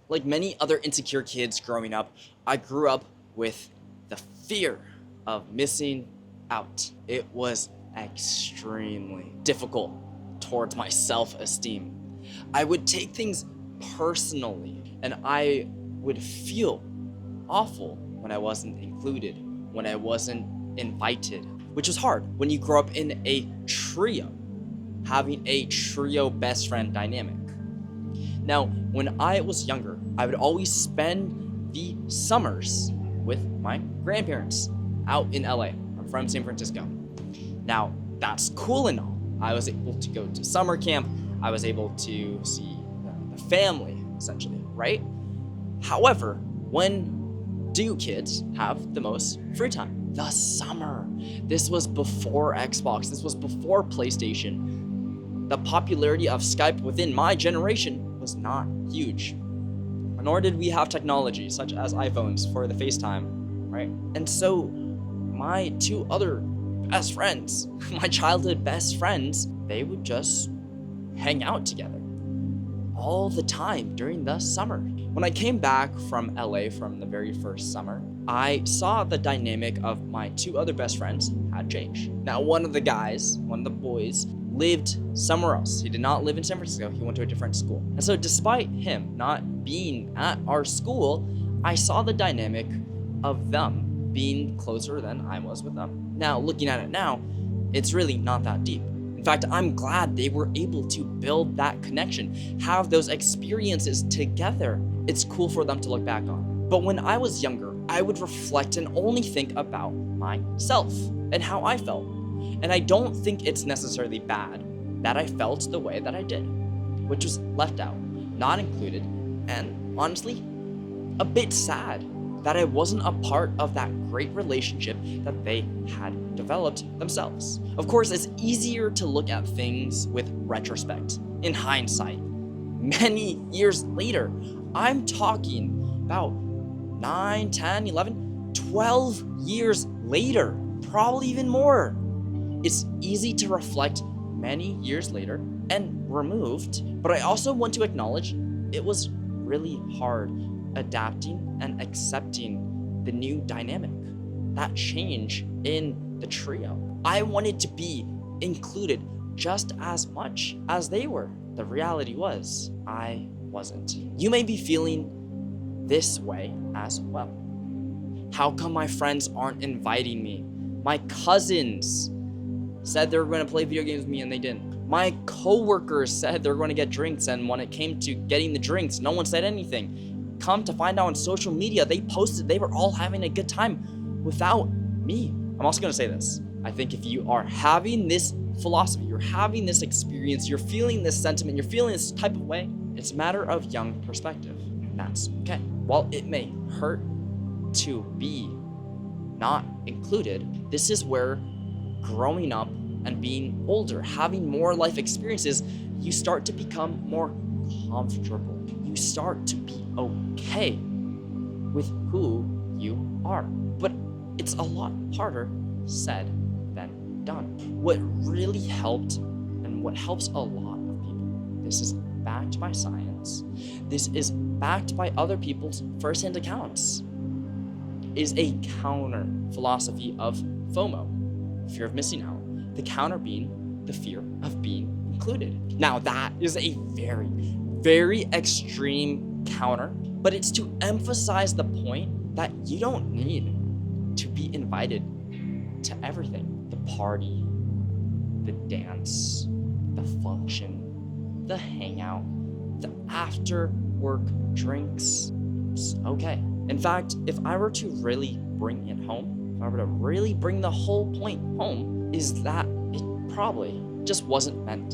Like many other insecure kids growing up, I grew up with the fear of missing out. It was extremely difficult towards my self-esteem. I would take things personally, and I would feel awful when I wasn't included, when I wasn't invited, which was hard when you grow up in a trio, having a trio best friend dynamic. Now, when I was younger, I would always spend the summers with my grandparents out in LA. I'm from San Francisco. Now, that's cool and all. I was able to go to summer camp. I was able to see the family, essentially, right? However, when do kids have the most free time? The summer. This was before Xbox. This was before PlayStation. The popularity of Skype within my generation was not huge. Nor did we have technology such as iPhones for the FaceTime, right? And so my two other best friends, my childhood best friends, they would just hang out together all the time during the summer. When I came back from LA from the very first summer, I saw the dynamic of my two other best friends had changed. Now, one of the boys, lived somewhere else. He did not live in San Francisco. He went to a different school. And so despite him not being at our school, I saw the dynamic of them being closer than I was with them. Now, looking at it now, it's really not that deep. In fact, I'm glad they were able to build that connection, have those experiences together. It's cool for them to look back on. But when I was younger, I would reflect and only think about myself and how I felt. And I don't think it's necessarily bad that I felt the way that I did, which was left out, not included, and honestly, a bit sad that I wasn't a part of that great relationship that they had developed themselves. Of course, it's easier to look at things with retrospect, in hindsight. Many years later, I'm talking about 9, 10, 11, 12 years later, probably even more. It's easy to reflect many years later and removed, but I also want to acknowledge it was really hard adapting and accepting the new dynamic, that change in the trio. I wanted to be included just as much as they were. The reality was, I wasn't. You may be feeling this way as well. How come my friends aren't inviting me? My cousins said they were going to play video games with me and they didn't. My coworkers said they were going to get drinks, and when it came to getting the drinks, no one said anything. Come to find out on social media, they posted they were all having a good time without me. I'm also going to say this. I think if you are having this philosophy, you're having this experience, you're feeling this sentiment, you're feeling this type of way, it's a matter of young perspective, and that's okay. While it may hurt to be not included, this is where growing up and being older, having more life experiences, you start to become more comfortable. You start to be okay with who you are. But it's a lot harder said than done. What really helped, and what helps a lot of people, this is backed by science, this is backed by other people's firsthand accounts, is a counter philosophy of FOMO, fear of missing out. The counter being the fear of being included. Now that is a very, very extreme counter, but it's to emphasize the point that you don't need to be invited to everything. The party, the dance, the function, the hangout, the after work drinks. It's okay. In fact, if I were to really bring it home, if I were to really bring the whole point home, is that it probably just wasn't meant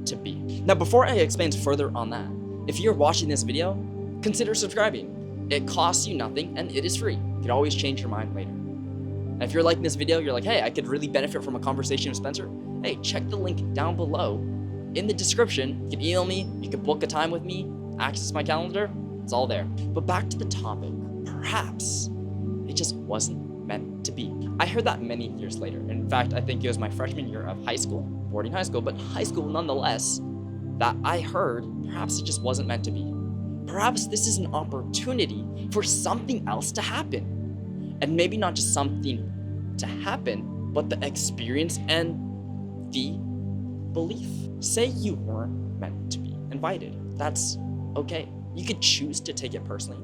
to be. Now, before I expand further on that, if you're watching this video, consider subscribing. It costs you nothing and it is free. You can always change your mind later. And if you're liking this video, you're like, hey, I could really benefit from a conversation with Spencer, hey, check the link down below in the description. You can email me, you can book a time with me, access my calendar, it's all there. But back to the topic, perhaps it just wasn't meant to be. I heard that many years later. In fact, I think it was my freshman year of high school, boarding high school, but high school nonetheless, that I heard perhaps it just wasn't meant to be. Perhaps this is an opportunity for something else to happen. And maybe not just something to happen, but the experience and the belief. Say you weren't meant to be invited. That's okay. You could choose to take it personally.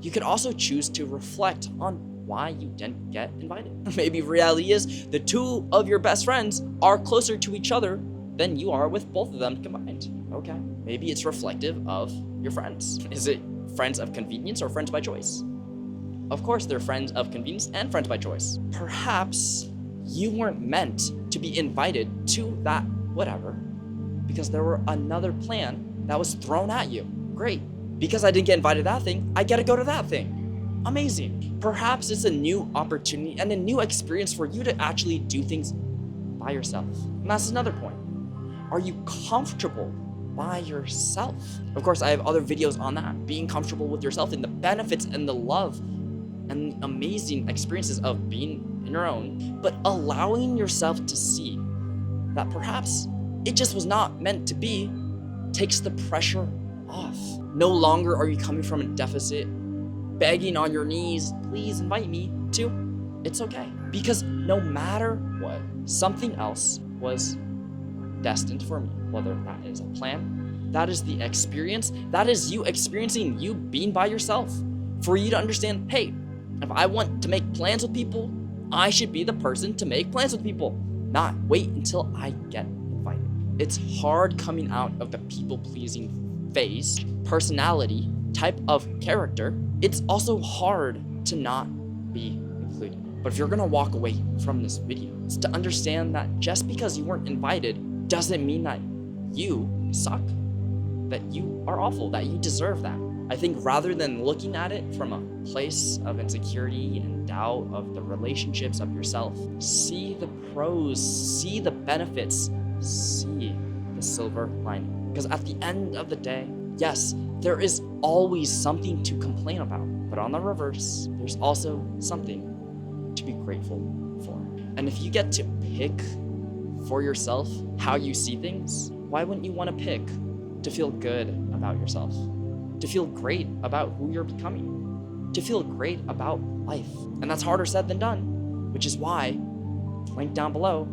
You could also choose to reflect on why you didn't get invited. Maybe reality is the two of your best friends are closer to each other than you are with both of them combined. Okay. Maybe it's reflective of your friends. Is it friends of convenience or friends by choice? Of course, they're friends of convenience and friends by choice. Perhaps you weren't meant to be invited to that whatever because there were another plan that was thrown at you. Great. Because I didn't get invited to that thing, I get to go to that thing. Amazing. Perhaps it's a new opportunity and a new experience for you to actually do things by yourself. And that's another point. Are you comfortable by yourself? Of course, I have other videos on that. Being comfortable with yourself and the benefits and the love and amazing experiences of being in your own, but allowing yourself to see that perhaps it just was not meant to be takes the pressure off. No longer are you coming from a deficit, begging on your knees, please invite me to, it's okay. Because no matter what, something else was destined for me, whether that is a plan, that is the experience, that is you experiencing you being by yourself. For you to understand, hey, if I want to make plans with people, I should be the person to make plans with people, not wait until I get invited. It's hard coming out of the people-pleasing phase, personality, type of character. It's also hard to not be included. But if you're gonna walk away from this video, it's to understand that just because you weren't invited doesn't mean that you suck, that you are awful, that you deserve that. I think rather than looking at it from a place of insecurity and doubt of the relationships of yourself, see the pros, see the benefits, see the silver lining. Because at the end of the day, yes, there is always something to complain about, but on the reverse, there's also something to be grateful for. And if you get to pick for yourself how you see things, why wouldn't you want to pick to feel good about yourself, to feel great about who you're becoming, to feel great about life? And that's harder said than done, which is why, link down below,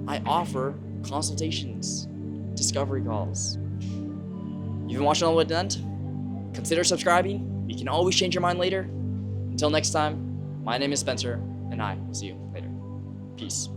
I offer consultations, discovery calls. You've been watching all the way to the end? Consider subscribing. You can always change your mind later. Until next time, my name is Spencer, and I will see you later. Peace.